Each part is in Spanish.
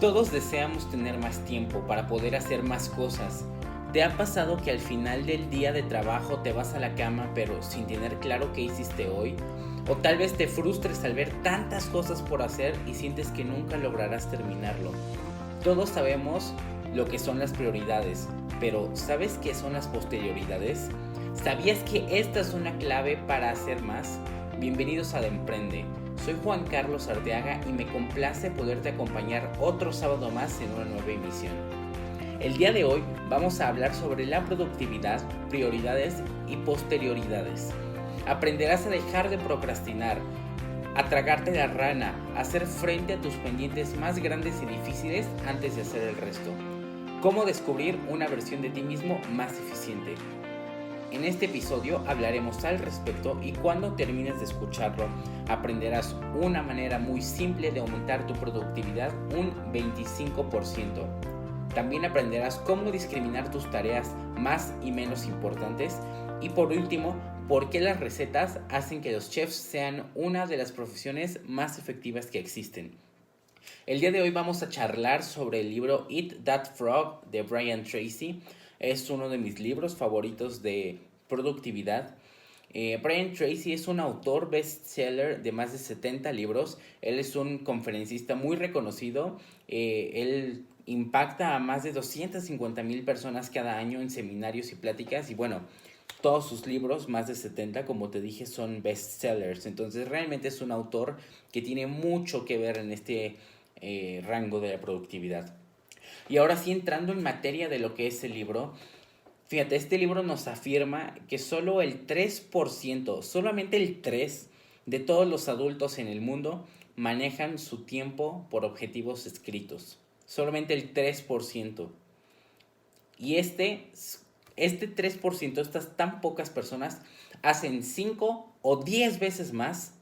Todos deseamos tener más tiempo para poder hacer más cosas. ¿Te ha pasado que al final del día de trabajo te vas a la cama pero sin tener claro qué hiciste hoy? O tal vez te frustres al ver tantas cosas por hacer y sientes que nunca lograrás terminarlo. Todos sabemos lo que son las prioridades, pero ¿sabes qué son las posterioridades? ¿Sabías que esta es una clave para hacer más? Bienvenidos a De Emprende. Soy Juan Carlos Arteaga y me complace poderte acompañar otro sábado más en una nueva emisión. El día de hoy vamos a hablar sobre la productividad, prioridades y posterioridades. Aprenderás a dejar de procrastinar, a tragarte la rana, a hacer frente a tus pendientes más grandes y difíciles antes de hacer el resto. Cómo descubrir una versión de ti mismo más eficiente. En este episodio hablaremos al respecto y cuando termines de escucharlo aprenderás una manera muy simple de aumentar tu productividad un 25%. También aprenderás cómo discriminar tus tareas más y menos importantes y por último, por qué las recetas hacen que los chefs sean una de las profesiones más efectivas que existen. El día de hoy vamos a charlar sobre el libro Eat That Frog de Brian Tracy. Es uno de mis libros favoritos de productividad. Brian Tracy es un autor bestseller de más de 70 libros. Él es un conferencista muy reconocido. Él impacta a más de 250,000 personas cada año en seminarios y pláticas. Y bueno, todos sus libros, más de 70, como te dije, son bestsellers. Entonces realmente es un autor que tiene mucho que ver en este rango de la productividad. Y ahora sí, entrando en materia de lo que es el libro, fíjate, este libro nos afirma que solo el 3%, solamente el 3% de todos los adultos en el mundo manejan su tiempo por objetivos escritos. Solamente el 3%. Y este 3%, estas tan pocas personas, hacen 5 o 10 veces más.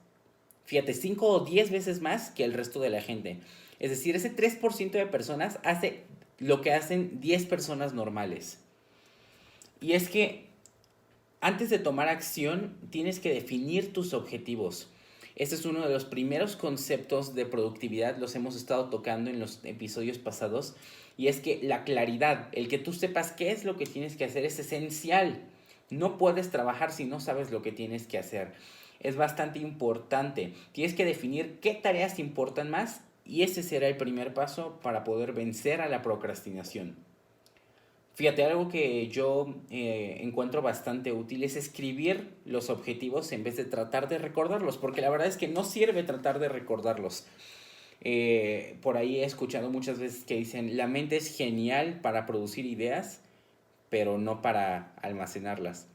Fíjate, 5 o 10 veces más que el resto de la gente. Es decir, ese 3% de personas hace lo que hacen 10 personas normales. Y es que antes de tomar acción tienes que definir tus objetivos. Este es uno de los primeros conceptos de productividad, los hemos estado tocando en los episodios pasados, y es que la claridad, el que tú sepas qué es lo que tienes que hacer es esencial. No puedes trabajar si no sabes lo que tienes que hacer. Es bastante importante. Tienes que definir qué tareas te importan más y ese será el primer paso para poder vencer a la procrastinación. Fíjate, algo que yo encuentro bastante útil es escribir los objetivos en vez de tratar de recordarlos, porque la verdad es que no sirve tratar de recordarlos. Por ahí he escuchado muchas veces que dicen, la mente es genial para producir ideas, pero no para almacenarlas.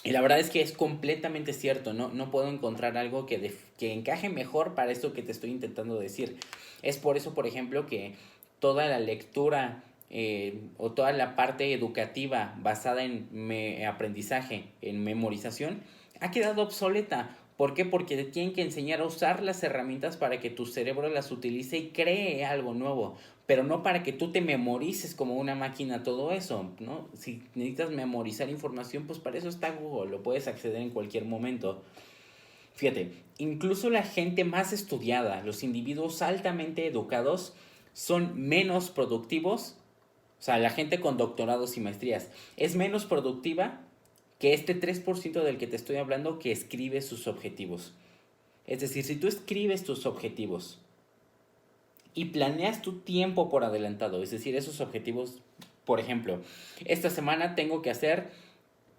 Y la verdad es que es completamente cierto, no puedo encontrar algo que encaje mejor para esto que te estoy intentando decir. Es por eso, por ejemplo, que toda la lectura o toda la parte educativa basada en aprendizaje, en memorización, ha quedado obsoleta. ¿Por qué? Porque te tienen que enseñar a usar las herramientas para que tu cerebro las utilice y cree algo nuevo, pero no para que tú te memorices como una máquina todo eso, ¿no? Si necesitas memorizar información, pues para eso está Google, lo puedes acceder en cualquier momento. Fíjate, incluso la gente más estudiada, los individuos altamente educados, son menos productivos. O sea, la gente con doctorados y maestrías es menos productiva que este 3% del que te estoy hablando que escribe sus objetivos. Es decir, si tú escribes tus objetivos y planeas tu tiempo por adelantado, es decir, esos objetivos, por ejemplo, esta semana tengo que hacer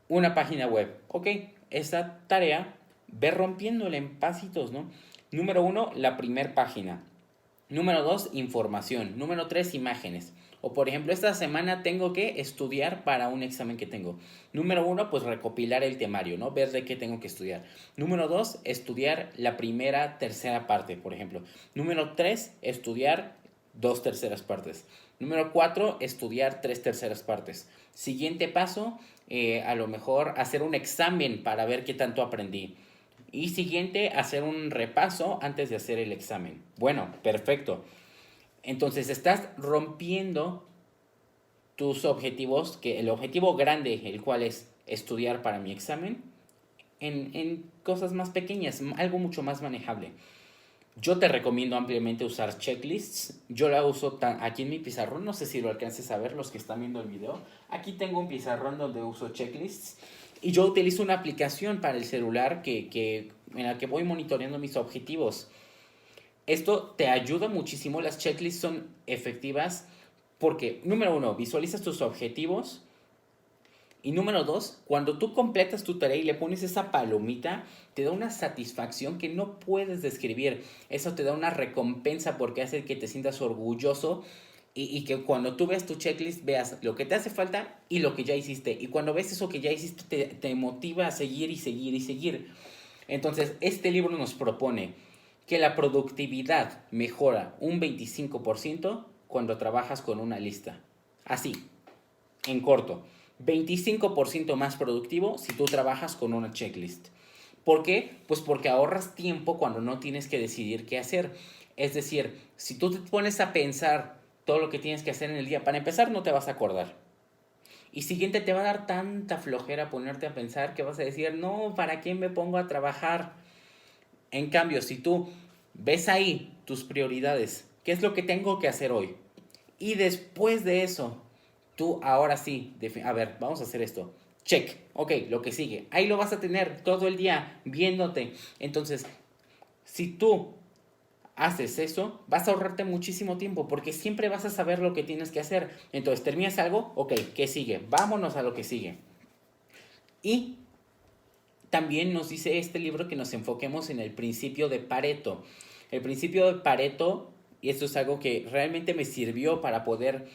una página web. Ok, esa tarea, ve rompiéndola en pasitos, ¿no? Número 1, la primer página. Número 2, información. Número 3, imágenes. O por ejemplo, esta semana tengo que estudiar para un examen que tengo. Número 1, pues recopilar el temario, ¿no? Ver de qué tengo que estudiar. Número 2, estudiar la primera, tercera parte, por ejemplo. Número 3, estudiar 2/3 partes. Número 4, estudiar 3/3 partes. Siguiente paso, a lo mejor hacer un examen para ver qué tanto aprendí. Y siguiente, hacer un repaso antes de hacer el examen. Bueno, perfecto. Entonces estás rompiendo tus objetivos, que el objetivo grande, el cual es estudiar para mi examen, en cosas más pequeñas, algo mucho más manejable. Yo te recomiendo ampliamente usar checklists. Yo la uso aquí en mi pizarrón. No sé si lo alcances a ver los que están viendo el video. Aquí tengo un pizarrón donde uso checklists. Y yo utilizo una aplicación para el celular en la que voy monitoreando mis objetivos. Esto te ayuda muchísimo. Las checklists son efectivas porque, número uno, visualizas tus objetivos. Y número dos, cuando tú completas tu tarea y le pones esa palomita, te da una satisfacción que no puedes describir. Eso te da una recompensa porque hace que te sientas orgulloso y que cuando tú ves tu checklist veas lo que te hace falta y lo que ya hiciste. Y cuando ves eso que ya hiciste te motiva a seguir y seguir y seguir. Entonces, este libro nos propone que la productividad mejora un 25% cuando trabajas con una lista. Así, en corto. 25% más productivo si tú trabajas con una checklist. ¿Por qué? Pues porque ahorras tiempo cuando no tienes que decidir qué hacer. Es decir, si tú te pones a pensar todo lo que tienes que hacer en el día, para empezar no te vas a acordar. Y siguiente, te va a dar tanta flojera ponerte a pensar que vas a decir, no, ¿para qué me pongo a trabajar? En cambio, si tú ves ahí tus prioridades, ¿qué es lo que tengo que hacer hoy? Y después de eso, tú ahora sí, a ver, vamos a hacer esto. Check, ok, lo que sigue. Ahí lo vas a tener todo el día viéndote. Entonces, si tú haces eso, vas a ahorrarte muchísimo tiempo porque siempre vas a saber lo que tienes que hacer. Entonces, terminas algo, ok, ¿qué sigue? Vámonos a lo que sigue. Y también nos dice este libro que nos enfoquemos en el principio de Pareto. El principio de Pareto, y esto es algo que realmente me sirvió para poder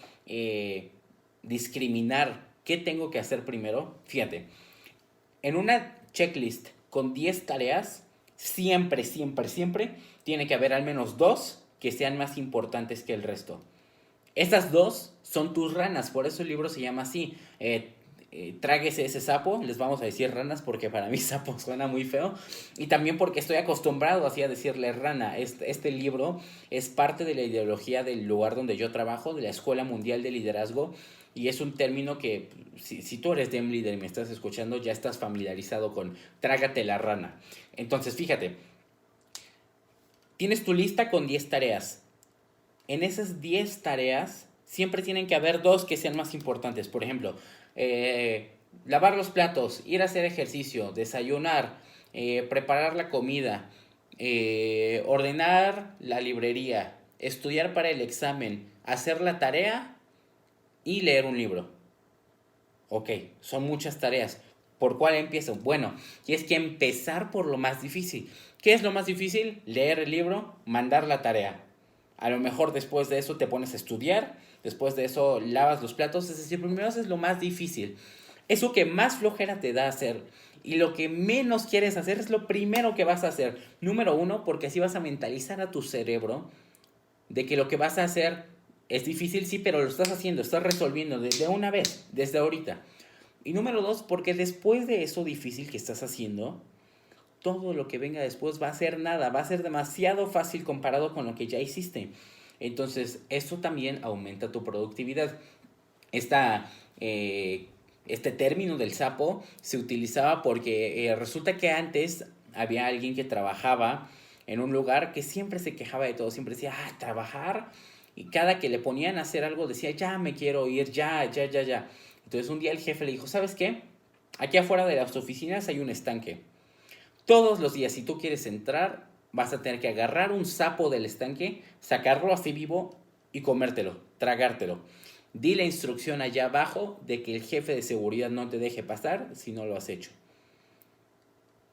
discriminar qué tengo que hacer primero. Fíjate, en una checklist con 10 tareas, siempre, siempre, siempre tiene que haber al menos 2 que sean más importantes que el resto. Estas 2 son tus ranas, por eso el libro se llama así. Tráguese ese sapo, les vamos a decir ranas porque para mí sapo suena muy feo, y también porque estoy acostumbrado así a decirle rana. Este libro es parte de la ideología del lugar donde yo trabajo, de la Escuela Mundial de Liderazgo, y es un término que si tú eres Dem Leader y me estás escuchando, ya estás familiarizado con trágate la rana. Entonces fíjate, tienes tu lista con 10 tareas. En esas 10 tareas siempre tienen que haber 2 que sean más importantes. Por ejemplo, lavar los platos, ir a hacer ejercicio, desayunar, preparar la comida, ordenar la librería, estudiar para el examen, hacer la tarea y leer un libro. Ok, son muchas tareas. ¿Por cuál empiezo? Bueno, y es que empezar por lo más difícil. ¿Qué es lo más difícil? Leer el libro, mandar la tarea. A lo mejor después de eso te pones a estudiar, después de eso lavas los platos, es decir, primero haces lo más difícil. Eso que más flojera te da hacer y lo que menos quieres hacer es lo primero que vas a hacer. Número uno, porque así vas a mentalizar a tu cerebro de que lo que vas a hacer es difícil, sí, pero lo estás haciendo, estás resolviendo desde una vez, desde ahorita. Y número dos, porque después de eso difícil que estás haciendo, todo lo que venga después va a ser nada, va a ser demasiado fácil comparado con lo que ya hiciste. Entonces, esto también aumenta tu productividad. Este término del sapo se utilizaba porque resulta que antes había alguien que trabajaba en un lugar que siempre se quejaba de todo, siempre decía, trabajar, y cada que le ponían a hacer algo decía, ya me quiero ir, ya. Entonces un día el jefe le dijo, ¿sabes qué? Aquí afuera de las oficinas hay un estanque. Todos los días, si tú quieres entrar, vas a tener que agarrar un sapo del estanque, sacarlo así vivo y comértelo, tragártelo. Di la instrucción allá abajo de que el jefe de seguridad no te deje pasar si no lo has hecho.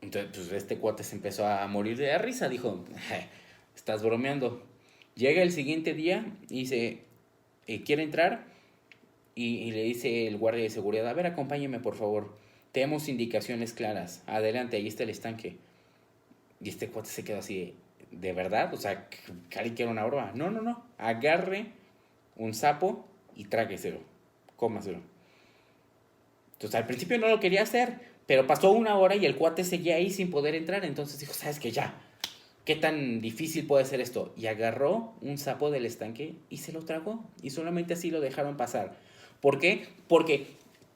Entonces, pues este cuate se empezó a morir de la risa. Dijo, estás bromeando. Llega el siguiente día y dice, ¿quiere entrar? Y le dice el guardia de seguridad, a ver, acompáñeme por favor. Tenemos indicaciones claras. Adelante, ahí está el estanque. Y este cuate se quedó así, ¿de verdad? O sea, Cari que era una broma. No. Agarre un sapo y trágueselo. Cómaselo. Entonces al principio no lo quería hacer, pero pasó una hora y el cuate seguía ahí sin poder entrar. Entonces dijo, ¿sabes qué? Ya. ¿Qué tan difícil puede ser esto? Y agarró un sapo del estanque y se lo tragó. Y solamente así lo dejaron pasar. ¿Por qué? Porque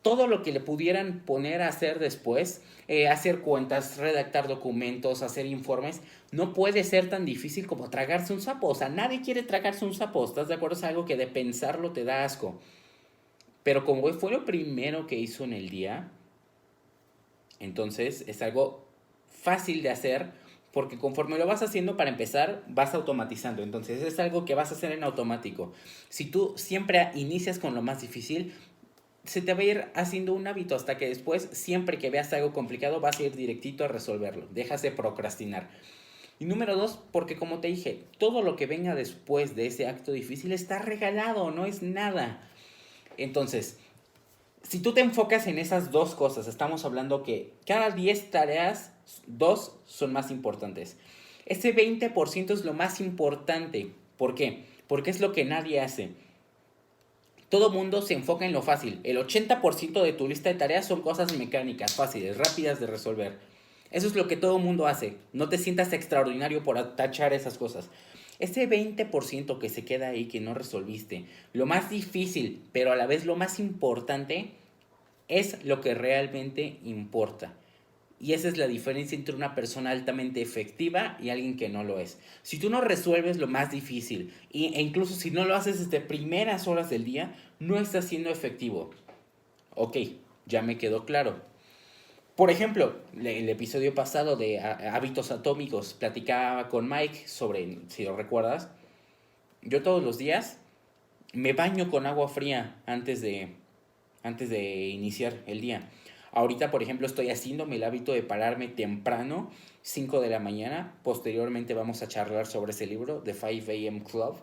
todo lo que le pudieran poner a hacer después, hacer cuentas, redactar documentos, hacer informes, no puede ser tan difícil como tragarse un sapo. O sea, nadie quiere tragarse un sapo, ¿estás de acuerdo? Es algo que de pensarlo te da asco. Pero como fue lo primero que hizo en el día, entonces es algo fácil de hacer porque conforme lo vas haciendo, para empezar, vas automatizando. Entonces es algo que vas a hacer en automático. Si tú siempre inicias con lo más difícil, se te va a ir haciendo un hábito hasta que después, siempre que veas algo complicado, vas a ir directito a resolverlo. Dejas de procrastinar. Y número dos, porque como te dije, todo lo que venga después de ese acto difícil está regalado, no es nada. Entonces, si tú te enfocas en esas dos cosas, estamos hablando que cada 10 tareas, 2 son más importantes. Ese 20% es lo más importante. ¿Por qué? Porque es lo que nadie hace. Todo mundo se enfoca en lo fácil. El 80% de tu lista de tareas son cosas mecánicas, fáciles, rápidas de resolver. Eso es lo que todo mundo hace. No te sientas extraordinario por tachar esas cosas. Ese 20% que se queda ahí, que no resolviste, lo más difícil, pero a la vez lo más importante, es lo que realmente importa. Y esa es la diferencia entre una persona altamente efectiva y alguien que no lo es. Si tú no resuelves lo más difícil, e incluso si no lo haces desde primeras horas del día, no estás siendo efectivo. Ok, ya me quedó claro. Por ejemplo, el episodio pasado de hábitos atómicos, platicaba con Mike sobre, si lo recuerdas, yo todos los días me baño con agua fría antes de iniciar el día. Ahorita, por ejemplo, estoy haciéndome el hábito de pararme temprano, 5 de la mañana. Posteriormente vamos a charlar sobre ese libro, The 5 AM Club.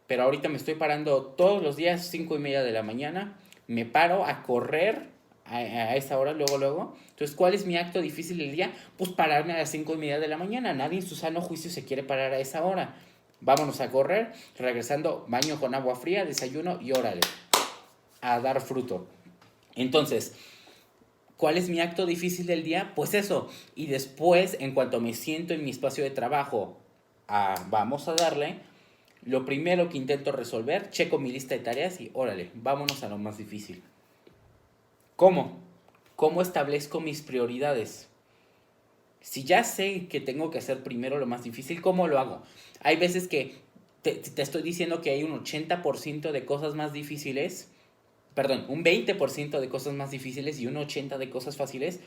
Pero ahorita me estoy parando todos los días, 5:30 de la mañana. Me paro a correr a esa hora, luego. Entonces, ¿cuál es mi acto difícil del día? Pues pararme a las 5:30 de la mañana. Nadie en su sano juicio se quiere parar a esa hora. Vámonos a correr, regresando, baño con agua fría, desayuno y órale, a dar fruto. Entonces, ¿cuál es mi acto difícil del día? Pues eso. Y después, en cuanto me siento en mi espacio de trabajo, vamos a darle, lo primero que intento resolver, checo mi lista de tareas y órale, vámonos a lo más difícil. ¿Cómo? ¿Cómo establezco mis prioridades? Si ya sé que tengo que hacer primero lo más difícil, ¿cómo lo hago? Hay veces que te estoy diciendo que hay un 80% de cosas más difíciles, perdón, un 20% de cosas más difíciles y un 80% de cosas fáciles.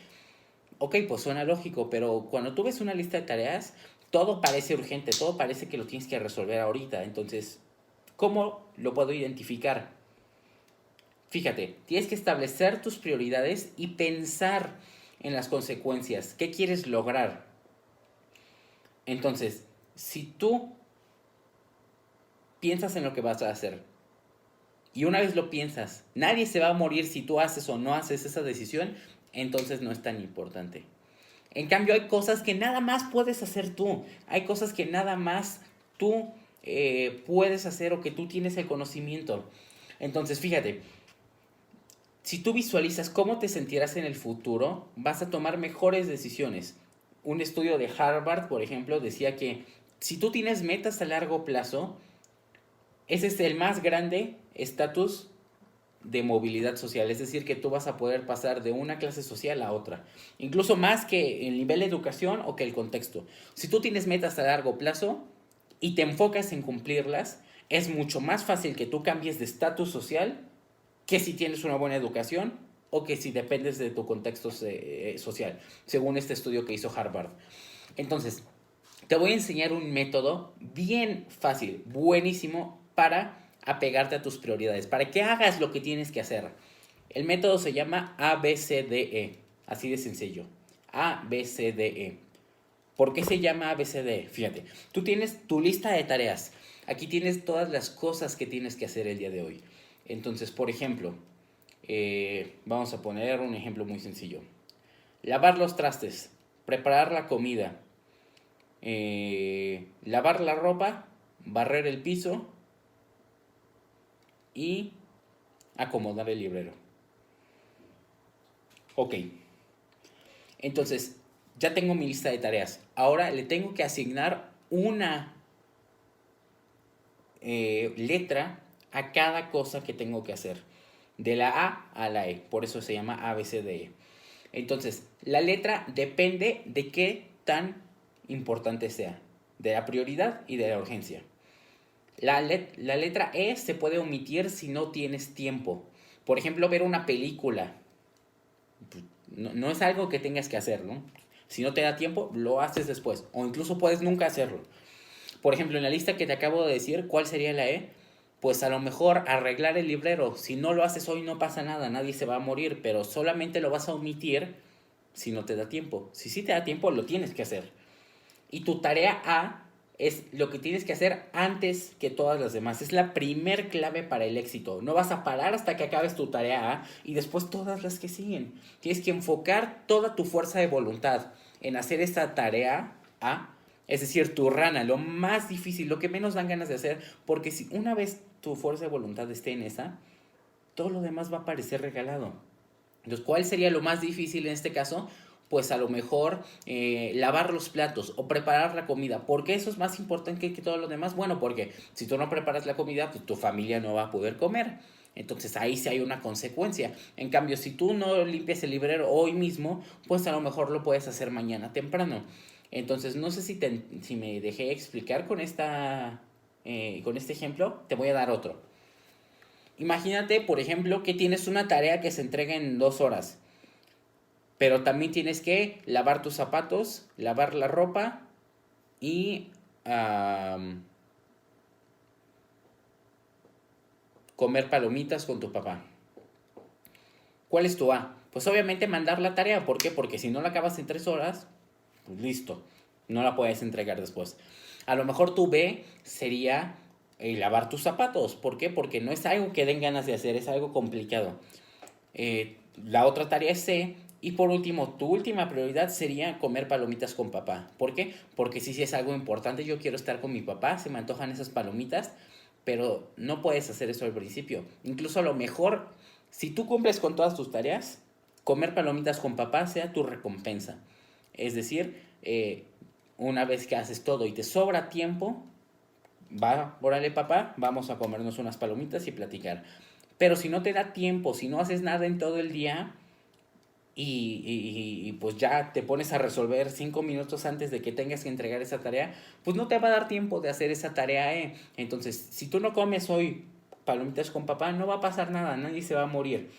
Ok, pues suena lógico, pero cuando tú ves una lista de tareas, todo parece urgente, todo parece que lo tienes que resolver ahorita. Entonces, ¿cómo lo puedo identificar? Fíjate, tienes que establecer tus prioridades y pensar en las consecuencias. ¿Qué quieres lograr? Entonces, si tú piensas en lo que vas a hacer y una vez lo piensas, nadie se va a morir si tú haces o no haces esa decisión, entonces no es tan importante. En cambio, hay cosas que nada más puedes hacer tú. Hay cosas que nada más tú puedes hacer o que tú tienes el conocimiento. Entonces, fíjate, si tú visualizas cómo te sentirás en el futuro, vas a tomar mejores decisiones. Un estudio de Harvard, por ejemplo, decía que si tú tienes metas a largo plazo, ese es el más grande estatus de movilidad social. Es decir, que tú vas a poder pasar de una clase social a otra. Incluso más que el nivel de educación o que el contexto. Si tú tienes metas a largo plazo y te enfocas en cumplirlas, es mucho más fácil que tú cambies de estatus social que si tienes una buena educación o que si dependes de tu contexto social, según este estudio que hizo Harvard. Entonces, te voy a enseñar un método bien fácil, buenísimo para apegarte a tus prioridades, para que hagas lo que tienes que hacer. El método se llama ABCDE, así de sencillo. ABCDE. ¿Por qué se llama ABCDE? Fíjate, tú tienes tu lista de tareas. Aquí tienes todas las cosas que tienes que hacer el día de hoy. Entonces, por ejemplo, vamos a poner un ejemplo muy sencillo. Lavar los trastes, preparar la comida, lavar la ropa, barrer el piso y acomodar el librero. Ok, entonces ya tengo mi lista de tareas. Ahora le tengo que asignar una letra a cada cosa que tengo que hacer. de la A a la E, por eso se llama A, B, C, D, E. Entonces, la letra depende de qué tan importante sea, de la prioridad y de la urgencia. La letra E se puede omitir si no tienes tiempo. Por ejemplo, ver una película. No es algo que tengas que hacer, ¿no? Si no te da tiempo, lo haces después. O incluso puedes nunca hacerlo. Por ejemplo, en la lista que te acabo de decir, ¿cuál sería la E? Pues a lo mejor arreglar el librero. Si no lo haces hoy no pasa nada, nadie se va a morir, pero solamente lo vas a omitir si no te da tiempo. Si sí te da tiempo, lo tienes que hacer. Y tu tarea A es lo que tienes que hacer antes que todas las demás. Es la primer clave para el éxito. No vas a parar hasta que acabes tu tarea A y después todas las que siguen. Tienes que enfocar toda tu fuerza de voluntad en hacer esta tarea A. Es decir, tu rana, lo más difícil, lo que menos dan ganas de hacer. Porque si una vez tu fuerza de voluntad esté en esa, todo lo demás va a parecer regalado. Entonces, ¿cuál sería lo más difícil en este caso? Pues a lo mejor lavar los platos o preparar la comida. ¿Por qué eso es más importante que todo lo demás? Bueno, porque si tú no preparas la comida, pues tu familia no va a poder comer. Entonces ahí sí hay una consecuencia. En cambio, si tú no limpias el librero hoy mismo, pues a lo mejor lo puedes hacer mañana temprano. Entonces, no sé si me dejé explicar con con este ejemplo. Te voy a dar otro. Imagínate, por ejemplo, que tienes una tarea que se entrega en 2 horas. Pero también tienes que lavar tus zapatos, lavar la ropa y comer palomitas con tu papá. ¿Cuál es tu A? Pues obviamente mandar la tarea. ¿Por qué? Porque si no la acabas en 3 horas, pues listo. No la puedes entregar después. A lo mejor tu B sería lavar tus zapatos. ¿Por qué? Porque no es algo que den ganas de hacer, es algo complicado. La otra tarea es C. Y por último, tu última prioridad sería comer palomitas con papá. ¿Por qué? Porque sí es algo importante. Yo quiero estar con mi papá, se me antojan esas palomitas, pero no puedes hacer eso al principio. Incluso a lo mejor, si tú cumples con todas tus tareas, comer palomitas con papá sea tu recompensa. Es decir, una vez que haces todo y te sobra tiempo, órale papá, vamos a comernos unas palomitas y platicar. Pero si no te da tiempo, si no haces nada en todo el día y pues ya te pones a resolver 5 minutos antes de que tengas que entregar esa tarea, pues no te va a dar tiempo de hacer esa tarea. Entonces, si tú no comes hoy palomitas con papá, no va a pasar nada, nadie se va a morir.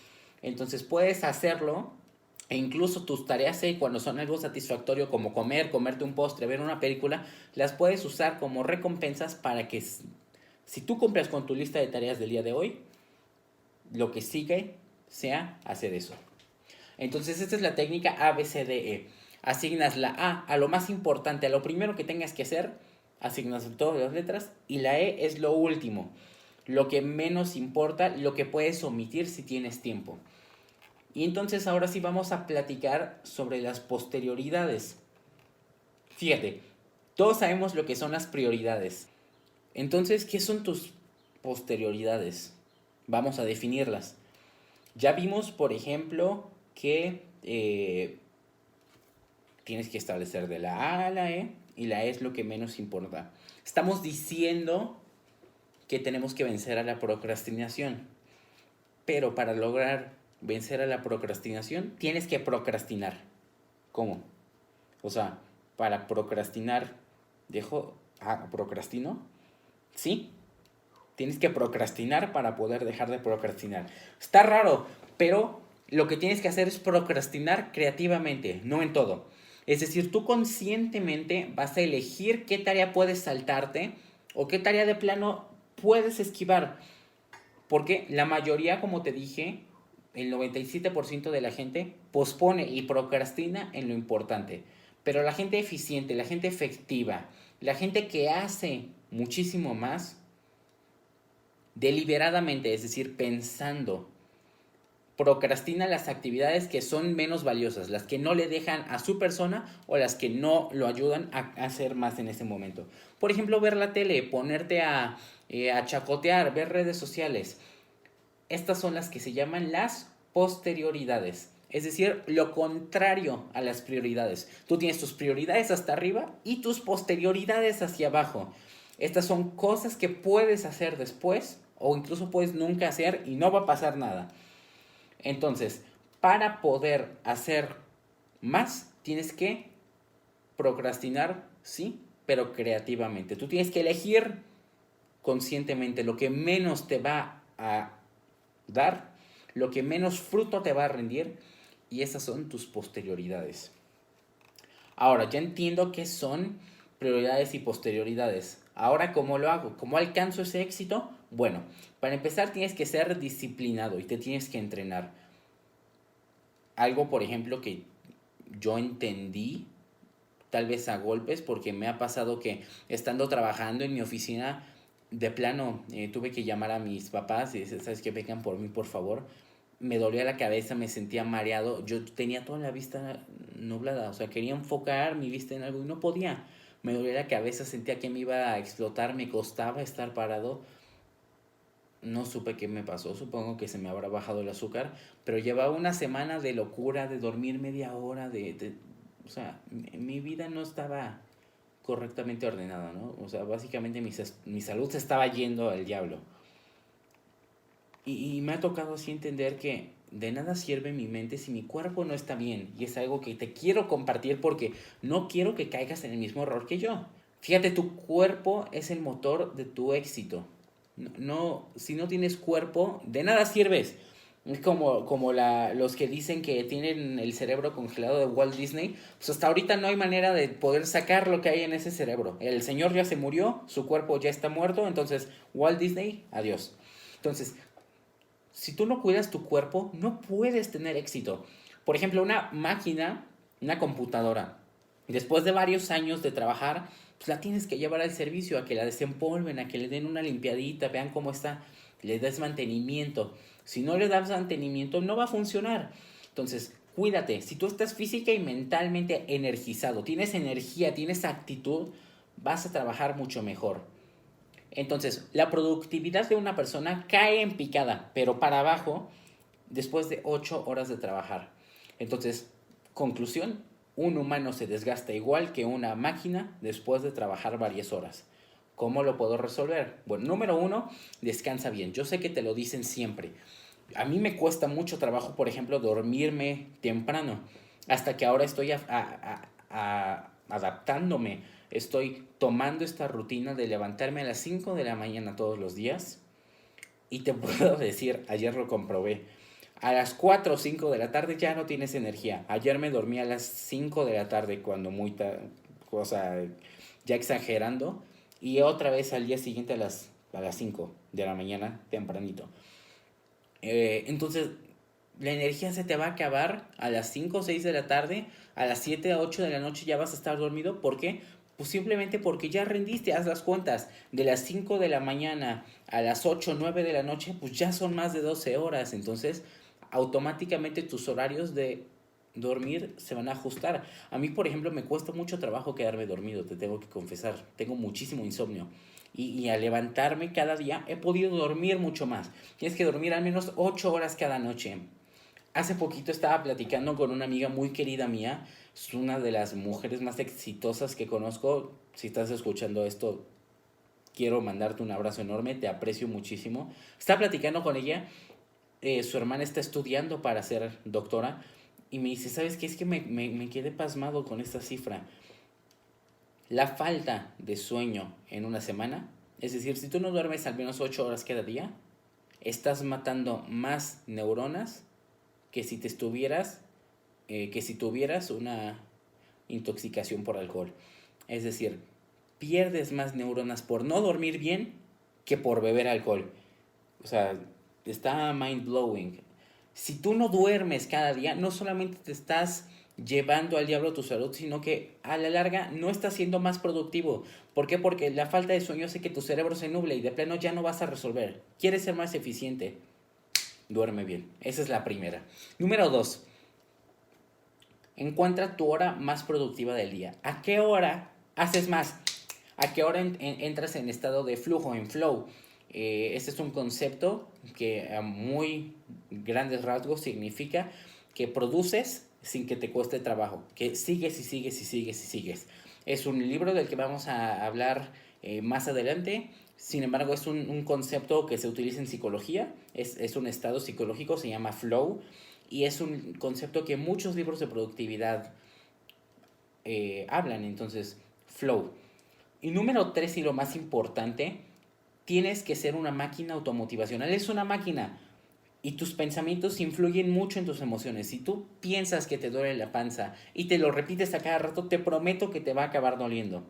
Entonces puedes hacerlo e incluso tus tareas cuando son algo satisfactorio como comer, comerte un postre, ver una película, las puedes usar como recompensas para que si tú cumples con tu lista de tareas del día de hoy, lo que sigue sea hacer eso. Entonces esta es la técnica ABCDE. Asignas la A lo más importante, a lo primero que tengas que hacer, asignas todas las letras y la E es lo último, lo que menos importa, lo que puedes omitir si tienes tiempo. Y entonces ahora sí vamos a platicar sobre las posterioridades. Fíjate, todos sabemos lo que son las prioridades. Entonces, ¿qué son tus posterioridades? Vamos a definirlas. Ya vimos, por ejemplo, que tienes que establecer de la A a la E y la E es lo que menos importa. Estamos diciendo que tenemos que vencer a la procrastinación, pero para lograr vencer a la procrastinación tienes que procrastinar. ¿Cómo? O sea, para procrastinar, ¿procrastino? Sí, tienes que procrastinar para poder dejar de procrastinar. Está raro, pero lo que tienes que hacer es procrastinar creativamente, no en todo. Es decir, tú conscientemente vas a elegir qué tarea puedes saltarte o qué tarea de plano puedes esquivar. Porque la mayoría, como te dije, el 97% de la gente pospone y procrastina en lo importante. Pero la gente eficiente, la gente efectiva, la gente que hace muchísimo más, deliberadamente, es decir, pensando, procrastina las actividades que son menos valiosas, las que no le dejan a su persona o las que no lo ayudan a hacer más en ese momento. Por ejemplo, ver la tele, ponerte a chacotear, ver redes sociales. Estas son las que se llaman las posterioridades. Es decir, lo contrario a las prioridades. Tú tienes tus prioridades hasta arriba y tus posterioridades hacia abajo. Estas son cosas que puedes hacer después o incluso puedes nunca hacer y no va a pasar nada. Entonces, para poder hacer más, tienes que procrastinar, sí, pero creativamente. Tú tienes que elegir conscientemente lo que menos te va a dar, lo que menos fruto te va a rendir, y esas son tus posterioridades. Ahora, ya entiendo qué son prioridades y posterioridades. Ahora, ¿cómo lo hago? ¿Cómo alcanzo ese éxito? Bueno, para empezar tienes que ser disciplinado y te tienes que entrenar. Algo, por ejemplo, que yo entendí, tal vez a golpes, porque me ha pasado que estando trabajando en mi oficina, de plano tuve que llamar a mis papás y decir, ¿sabes qué? Vengan por mí, por favor. Me dolía la cabeza, me sentía mareado, yo tenía toda la vista nublada, o sea, quería enfocar mi vista en algo y no podía. Me dolía la cabeza, sentía que me iba a explotar, me costaba estar parado. No supe qué me pasó, supongo que se me habrá bajado el azúcar, pero llevaba una semana de locura, de dormir media hora, o sea, mi vida no estaba correctamente ordenada, ¿no? O sea, básicamente mi salud se estaba yendo al diablo. Y me ha tocado así entender que de nada sirve mi mente si mi cuerpo no está bien. Y es algo que te quiero compartir porque no quiero que caigas en el mismo error que yo. Fíjate, tu cuerpo es el motor de tu éxito. Si no tienes cuerpo, de nada sirves. Es como los que dicen que tienen el cerebro congelado de Walt Disney. Pues hasta ahorita no hay manera de poder sacar lo que hay en ese cerebro. El señor ya se murió, su cuerpo ya está muerto, entonces Walt Disney, adiós. Entonces, si tú no cuidas tu cuerpo, no puedes tener éxito. Por ejemplo, una máquina, una computadora, después de varios años de trabajar, pues la tienes que llevar al servicio, a que la desempolven, a que le den una limpiadita, vean cómo está, le des mantenimiento. Si no le das mantenimiento, no va a funcionar. Entonces, cuídate. Si tú estás física y mentalmente energizado, tienes energía, tienes actitud, vas a trabajar mucho mejor. Entonces, la productividad de una persona cae en picada, pero para abajo, después de 8 horas de trabajar. Entonces, conclusión, un humano se desgasta igual que una máquina después de trabajar varias horas. ¿Cómo lo puedo resolver? Bueno, número uno, descansa bien. Yo sé que te lo dicen siempre. A mí me cuesta mucho trabajo, por ejemplo, dormirme temprano. Hasta que ahora estoy adaptándome. Estoy tomando esta rutina de levantarme a las 5 de la mañana todos los días. Y te puedo decir, ayer lo comprobé. A las 4 o 5 de la tarde ya no tienes energía. Ayer me dormí a las 5 de la tarde cuando muy tarde, o sea, ya exagerando. Y otra vez al día siguiente a las 5 de la mañana, tempranito. Entonces, la energía se te va a acabar a las 5 o 6 de la tarde, a las 7 o 8 de la noche ya vas a estar dormido. ¿Por qué? Pues simplemente porque ya rendiste, haz las cuentas. De las 5 de la mañana a las 8 o 9 de la noche, pues ya son más de 12 horas. Entonces, automáticamente tus horarios de dormir se van a ajustar. A mí, por ejemplo, me cuesta mucho trabajo quedarme dormido, te tengo que confesar. Tengo muchísimo insomnio. Y al levantarme cada día he podido dormir mucho más. Tienes que dormir al menos 8 horas cada noche. Hace poquito estaba platicando con una amiga muy querida mía. Es una de las mujeres más exitosas que conozco. Si estás escuchando esto, quiero mandarte un abrazo enorme. Te aprecio muchísimo. Estaba platicando con ella. Su hermana está estudiando para ser doctora. Y me dice, ¿sabes qué? Es que me quedé pasmado con esta cifra. La falta de sueño en una semana, es decir, si tú no duermes al menos 8 horas cada día, estás matando más neuronas que si te estuvieras, que si tuvieras una intoxicación por alcohol. Es decir, pierdes más neuronas por no dormir bien que por beber alcohol. O sea, está mind blowing. Si tú no duermes cada día, no solamente te estás llevando al diablo tu salud, sino que a la larga no estás siendo más productivo. ¿Por qué? Porque la falta de sueño hace que tu cerebro se nuble y de plano ya no vas a resolver. ¿Quieres ser más eficiente? Duerme bien. Esa es la primera. Número 2. Encuentra tu hora más productiva del día. ¿A qué hora haces más? ¿A qué hora entras en estado de flujo, en flow? Este es un concepto que a muy grandes rasgos significa que produces sin que te cueste trabajo, que sigues y sigues y sigues y sigues. Es un libro del que vamos a hablar más adelante. Sin embargo, es un concepto que se utiliza en psicología, es un estado psicológico, se llama flow, y es un concepto que muchos libros de productividad hablan. Entonces, flow. Y número 3, y lo más importante, tienes que ser una máquina automotivacional. Es una máquina. Y tus pensamientos influyen mucho en tus emociones. Si tú piensas que te duele la panza y te lo repites a cada rato, te prometo que te va a acabar doliendo.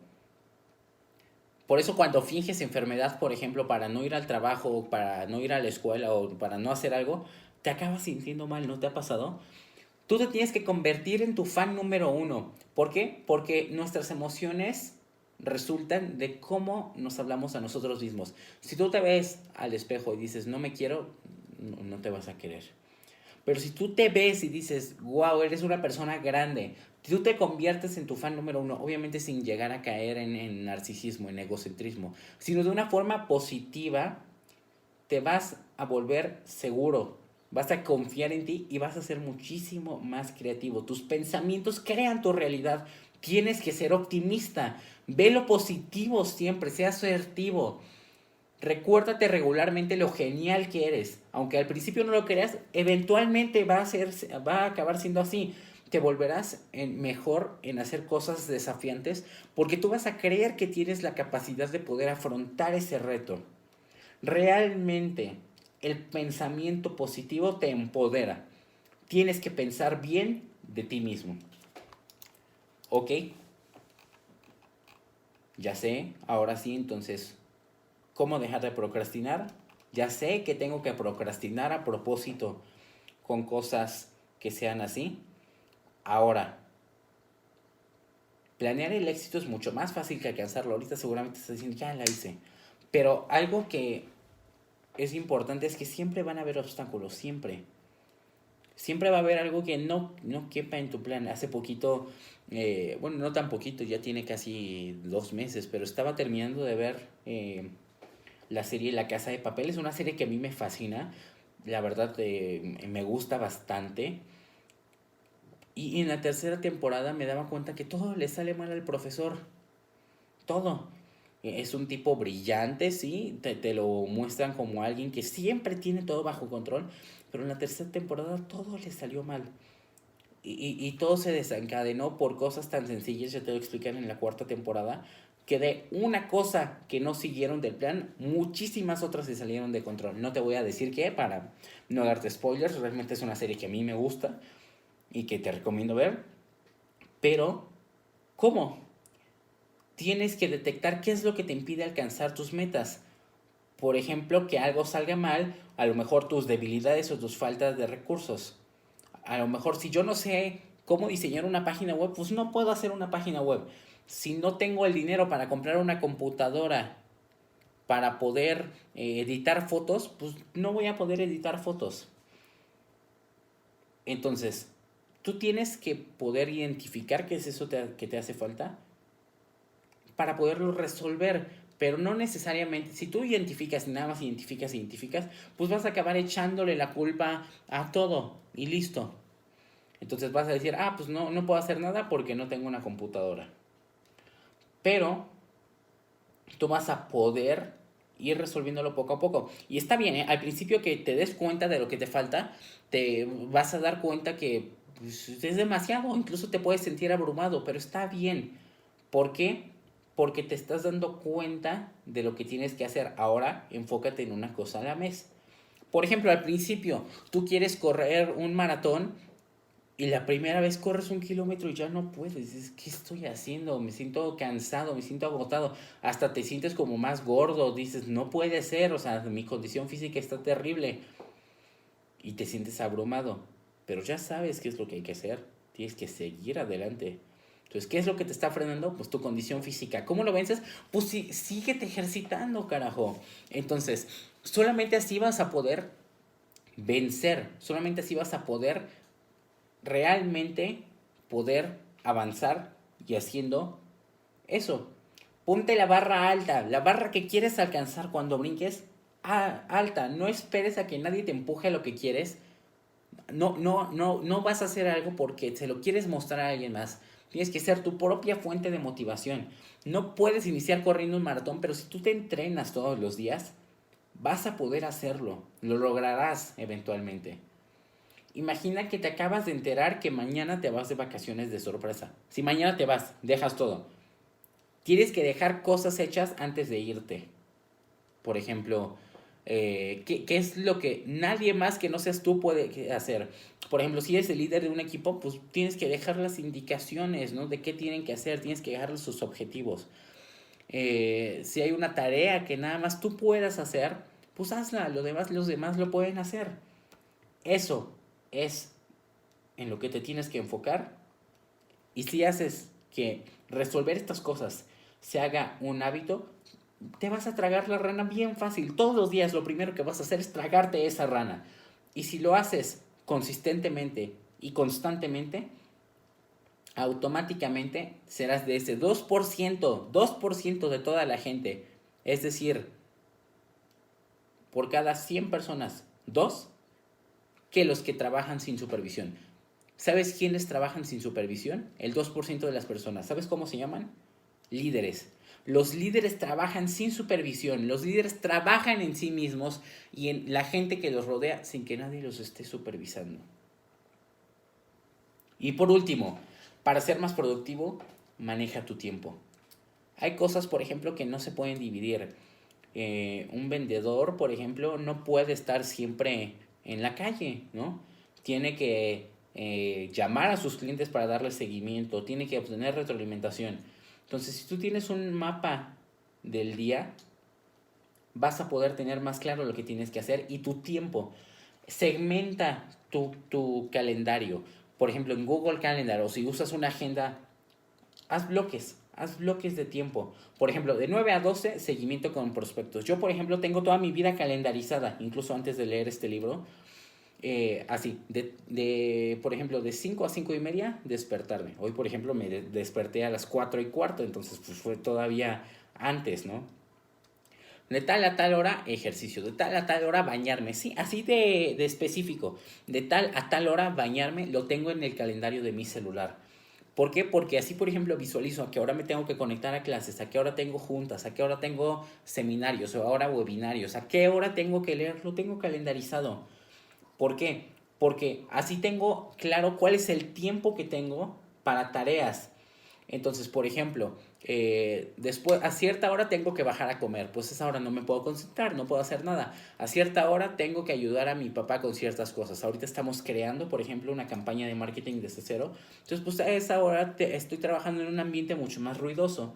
Por eso cuando finges enfermedad, por ejemplo, para no ir al trabajo, para no ir a la escuela o para no hacer algo, te acabas sintiendo mal, ¿no te ha pasado? Tú te tienes que convertir en tu fan número uno. ¿Por qué? Porque nuestras emociones resultan de cómo nos hablamos a nosotros mismos. Si tú te ves al espejo y dices, no me quiero, no te vas a querer. Pero si tú te ves y dices, wow, eres una persona grande, tú te conviertes en tu fan número uno, obviamente sin llegar a caer en narcisismo, en egocentrismo, sino de una forma positiva, te vas a volver seguro, vas a confiar en ti y vas a ser muchísimo más creativo. Tus pensamientos crean tu realidad. Tienes que ser optimista. Ve lo positivo siempre, sea asertivo. Recuérdate regularmente lo genial que eres. Aunque al principio no lo creas, eventualmente va a acabar siendo así. Te volverás mejor en hacer cosas desafiantes porque tú vas a creer que tienes la capacidad de poder afrontar ese reto. Realmente el pensamiento positivo te empodera. Tienes que pensar bien de ti mismo. ¿Ok? Ya sé, ahora sí, entonces, ¿cómo dejar de procrastinar? Ya sé que tengo que procrastinar a propósito con cosas que sean así. Ahora, planear el éxito es mucho más fácil que alcanzarlo. Ahorita seguramente estás diciendo, ya la hice. Pero algo que es importante es que siempre van a haber obstáculos, siempre. Siempre va a haber algo que no quepa en tu plan. Hace poquito, bueno, no tan poquito, ya tiene casi 2 meses, pero estaba terminando de ver la serie La Casa de Papel. Es una serie que a mí me fascina, la verdad me gusta bastante. Y en la tercera temporada me daba cuenta que todo le sale mal al profesor, todo. Es un tipo brillante, sí, te lo muestran como alguien que siempre tiene todo bajo control, pero en la tercera temporada todo le salió mal. Y todo se desencadenó por cosas tan sencillas, ya te lo explican en la cuarta temporada, que de una cosa que no siguieron del plan, muchísimas otras se salieron de control. No te voy a decir qué, para no darte spoilers, realmente es una serie que a mí me gusta y que te recomiendo ver, pero ¿cómo? Tienes que detectar qué es lo que te impide alcanzar tus metas. Por ejemplo, que algo salga mal, a lo mejor tus debilidades o tus faltas de recursos. A lo mejor si yo no sé cómo diseñar una página web, pues no puedo hacer una página web. Si no tengo el dinero para comprar una computadora para poder editar fotos, pues no voy a poder editar fotos. Entonces, tú tienes que poder identificar qué es eso que te hace falta para poderlo resolver. Pero no necesariamente, si tú identificas, nada más identificas, pues vas a acabar echándole la culpa a todo y listo. Entonces vas a decir, pues no puedo hacer nada porque no tengo una computadora. Pero tú vas a poder ir resolviéndolo poco a poco. Y está bien, ¿eh? Al principio que te des cuenta de lo que te falta, te vas a dar cuenta que pues, es demasiado, incluso te puedes sentir abrumado, pero está bien. ¿Por qué? Porque te estás dando cuenta de lo que tienes que hacer. Ahora enfócate en una cosa a la vez. Por ejemplo, al principio tú quieres correr un maratón y la primera vez corres 1 kilómetro y ya no puedes. Dices, ¿qué estoy haciendo? Me siento cansado, me siento agotado. Hasta te sientes como más gordo. Dices, no puede ser. O sea, mi condición física está terrible. Y te sientes abrumado. Pero ya sabes qué es lo que hay que hacer. Tienes que seguir adelante. Entonces, ¿qué es lo que te está frenando? Pues tu condición física. ¿Cómo lo vences? Pues sí, síguete ejercitando, carajo. Entonces, solamente así vas a poder vencer. Solamente así vas a poder realmente poder avanzar y haciendo eso. Ponte la barra alta, la barra que quieres alcanzar cuando brinques, alta. No esperes a que nadie te empuje a lo que quieres. No vas a hacer algo porque se lo quieres mostrar a alguien más. Tienes que ser tu propia fuente de motivación. No puedes iniciar corriendo un maratón, pero si tú te entrenas todos los días, vas a poder hacerlo. Lo lograrás eventualmente. Imagina que te acabas de enterar que mañana te vas de vacaciones de sorpresa. Si mañana te vas, dejas todo. Tienes que dejar cosas hechas antes de irte. Por ejemplo, ¿qué es lo que nadie más que no seas tú puede hacer? Por ejemplo, si eres el líder de un equipo, pues tienes que dejar las indicaciones, ¿no? De qué tienen que hacer, tienes que dejar sus objetivos. Si hay una tarea que nada más tú puedas hacer, pues hazla, los demás lo pueden hacer. Eso es en lo que te tienes que enfocar. Y si haces que resolver estas cosas se haga un hábito, te vas a tragar la rana bien fácil. Todos los días lo primero que vas a hacer es tragarte esa rana. Y si lo haces consistentemente y constantemente, automáticamente serás de ese 2% de toda la gente. Es decir, por cada 100 personas, 2 que los que trabajan sin supervisión. ¿Sabes quiénes trabajan sin supervisión? El 2% de las personas. ¿Sabes cómo se llaman? Líderes. Los líderes trabajan sin supervisión, los líderes trabajan en sí mismos y en la gente que los rodea sin que nadie los esté supervisando. Y por último, para ser más productivo, maneja tu tiempo. Hay cosas, por ejemplo, que no se pueden dividir. Un vendedor, por ejemplo, no puede estar siempre en la calle, ¿no? Tiene que llamar a sus clientes para darles seguimiento, tiene que obtener retroalimentación. Entonces, si tú tienes un mapa del día, vas a poder tener más claro lo que tienes que hacer y tu tiempo. Segmenta tu calendario. Por ejemplo, en Google Calendar o si usas una agenda, haz bloques de tiempo. Por ejemplo, de 9 a 12, seguimiento con prospectos. Yo, por ejemplo, tengo toda mi vida calendarizada, incluso antes de leer este libro. Así, por ejemplo, de 5 a 5 y media, despertarme. Hoy, por ejemplo, me desperté a las 4 y cuarto, entonces pues fue todavía antes, ¿no? De tal a tal hora, ejercicio. De tal a tal hora, bañarme. Sí, así de específico. De tal a tal hora, bañarme, lo tengo en el calendario de mi celular. ¿Por qué? Porque así, por ejemplo, visualizo a qué hora me tengo que conectar a clases, a qué hora tengo juntas, a qué hora tengo seminarios o ahora webinarios, a qué hora tengo que leer, lo tengo calendarizado. ¿Por qué? Porque así tengo claro cuál es el tiempo que tengo para tareas. Entonces, por ejemplo, después a cierta hora tengo que bajar a comer, pues a esa hora no me puedo concentrar, no puedo hacer nada. A cierta hora tengo que ayudar a mi papá con ciertas cosas. Ahorita estamos creando, por ejemplo, una campaña de marketing desde cero. Entonces, pues a esa hora estoy trabajando en un ambiente mucho más ruidoso.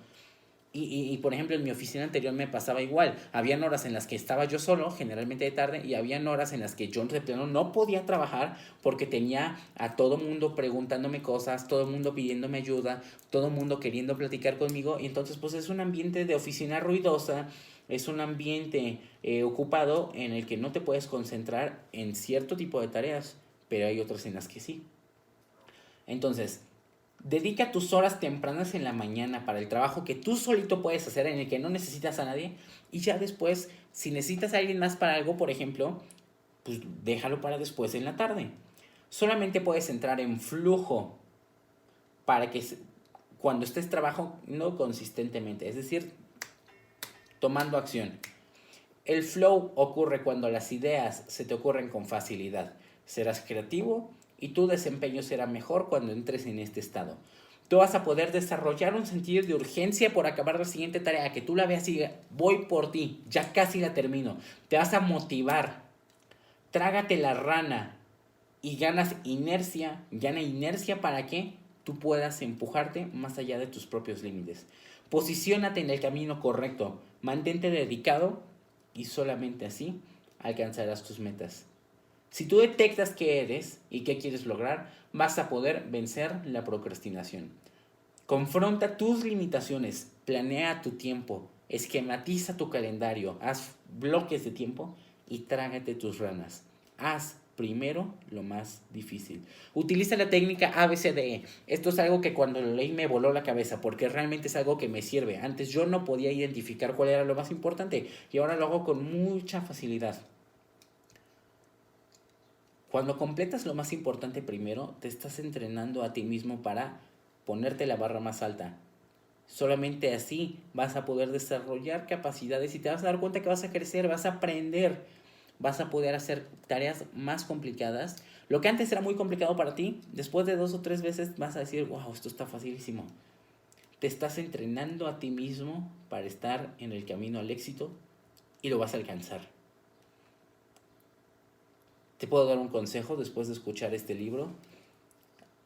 Por ejemplo, en mi oficina anterior me pasaba igual. Habían horas en las que estaba yo solo, generalmente de tarde, y habían horas en las que yo de plano no podía trabajar porque tenía a todo mundo preguntándome cosas, todo mundo pidiéndome ayuda, todo mundo queriendo platicar conmigo. Y entonces, pues es un ambiente de oficina ruidosa, es un ambiente ocupado en el que no te puedes concentrar en cierto tipo de tareas, pero hay otras en las que sí. Entonces, dedica tus horas tempranas en la mañana para el trabajo que tú solito puedes hacer, en el que no necesitas a nadie. Y ya después, si necesitas a alguien más para algo, por ejemplo, pues déjalo para después en la tarde. Solamente puedes entrar en flujo para que cuando estés trabajando consistentemente, es decir, tomando acción. El flow ocurre cuando las ideas se te ocurren con facilidad. Serás creativo y tu desempeño será mejor cuando entres en este estado. Tú vas a poder desarrollar un sentido de urgencia por acabar la siguiente tarea, que tú la veas y voy por ti, ya casi la termino. Te vas a motivar. Trágate la rana y ganas inercia. Gana inercia para que tú puedas empujarte más allá de tus propios límites. Posiciónate en el camino correcto. Mantente dedicado y solamente así alcanzarás tus metas. Si tú detectas qué eres y qué quieres lograr, vas a poder vencer la procrastinación. Confronta tus limitaciones, planea tu tiempo, esquematiza tu calendario, haz bloques de tiempo y trágate tus ranas. Haz primero lo más difícil. Utiliza la técnica ABCDE. Esto es algo que cuando lo leí me voló la cabeza porque realmente es algo que me sirve. Antes yo no podía identificar cuál era lo más importante y ahora lo hago con mucha facilidad. Cuando completas lo más importante primero, te estás entrenando a ti mismo para ponerte la barra más alta. Solamente así vas a poder desarrollar capacidades y te vas a dar cuenta que vas a crecer, vas a aprender, vas a poder hacer tareas más complicadas. Lo que antes era muy complicado para ti, después de 2 o 3 veces vas a decir, wow, esto está facilísimo. Te estás entrenando a ti mismo para estar en el camino al éxito y lo vas a alcanzar. Te puedo dar un consejo después de escuchar este libro.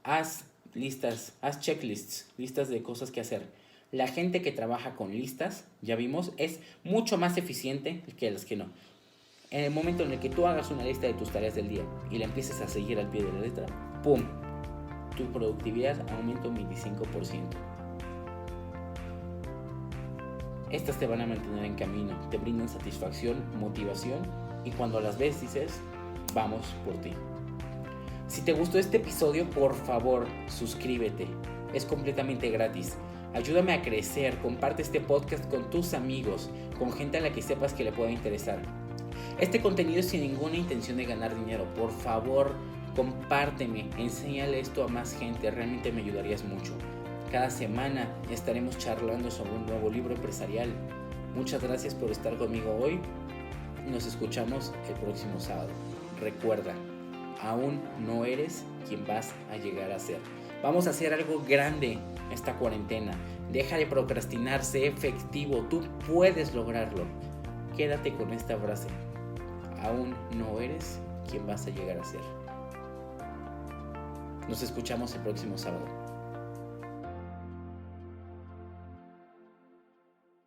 Haz listas, haz checklists, listas de cosas que hacer. La gente que trabaja con listas, ya vimos, es mucho más eficiente que las que no. En el momento en el que tú hagas una lista de tus tareas del día y la empieces a seguir al pie de la letra, ¡pum!, tu productividad aumenta un 25%. Estas te van a mantener en camino, te brindan satisfacción, motivación y cuando las ves dices, vamos por ti. Si te gustó este episodio, por favor, suscríbete. Es completamente gratis. Ayúdame a crecer, comparte este podcast con tus amigos, con gente a la que sepas que le pueda interesar. Este contenido es sin ninguna intención de ganar dinero. Por favor, compárteme, enséñale esto a más gente, realmente me ayudarías mucho. Cada semana estaremos charlando sobre un nuevo libro empresarial. Muchas gracias por estar conmigo hoy. Nos escuchamos el próximo sábado. Recuerda, aún no eres quien vas a llegar a ser. Vamos a hacer algo grande esta cuarentena. Deja de procrastinar, sé efectivo. Tú puedes lograrlo. Quédate con esta frase. Aún no eres quien vas a llegar a ser. Nos escuchamos el próximo sábado.